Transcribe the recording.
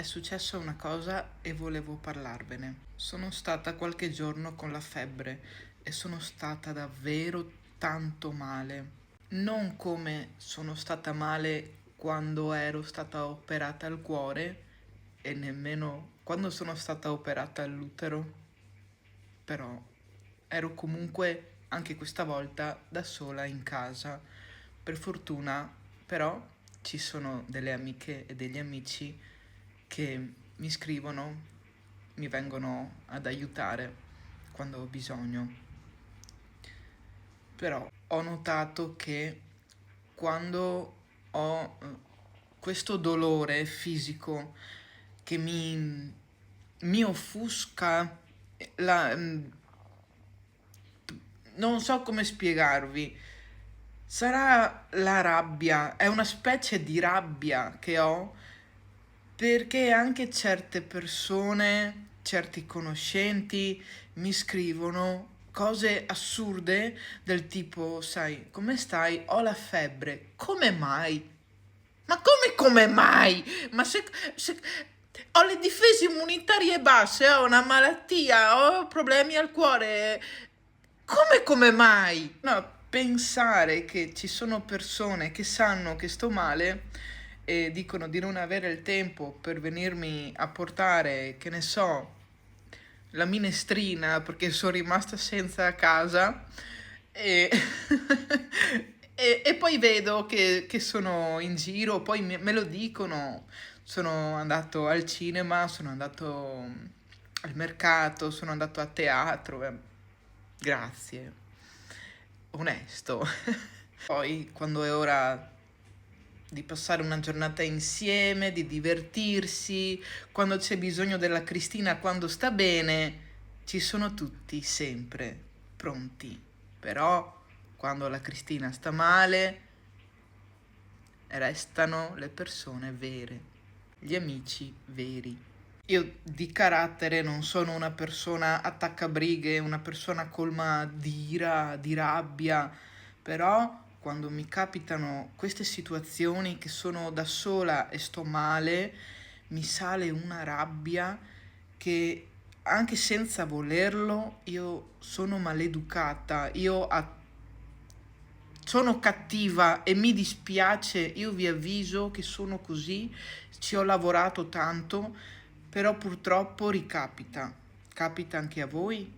successa una cosa e volevo parlarvene. Sono stata qualche giorno con la febbre e sono stata davvero tanto male. Non come sono stata male quando ero stata operata al cuore e nemmeno quando sono stata operata all'utero, però ero comunque anche questa volta da sola in casa. Per fortuna, però, ci sono delle amiche e degli amici che mi scrivono, mi vengono ad aiutare quando ho bisogno. Però ho notato che quando ho questo dolore fisico che mi offusca la, non so come spiegarvi. Sarà la rabbia, è una specie di rabbia che ho perché anche certe persone, certi conoscenti mi scrivono cose assurde del tipo, sai, come stai? Ho la febbre. Come mai? Ma come mai? Ma se ho le difese immunitarie basse, ho una malattia, ho problemi al cuore, come mai? No, pensare che ci sono persone che sanno che sto male e dicono di non avere il tempo per venirmi a portare, che ne so, la minestrina perché sono rimasta senza casa e, e poi vedo che sono in giro, poi me lo dicono, sono andato al cinema, sono andato al mercato, sono andato a teatro, grazie, onesto. Poi quando è ora di passare una giornata insieme, di divertirsi, quando c'è bisogno della Cristina, quando sta bene, ci sono tutti sempre pronti. Però quando la Cristina sta male, restano le persone vere, gli amici veri. Io di carattere non sono una persona attaccabrighe, una persona colma di ira, di rabbia, però quando mi capitano queste situazioni che sono da sola e sto male, mi sale una rabbia che anche senza volerlo io sono maleducata, sono cattiva e mi dispiace, io vi avviso che sono così, ci ho lavorato tanto, però purtroppo ricapita. Capita anche a voi?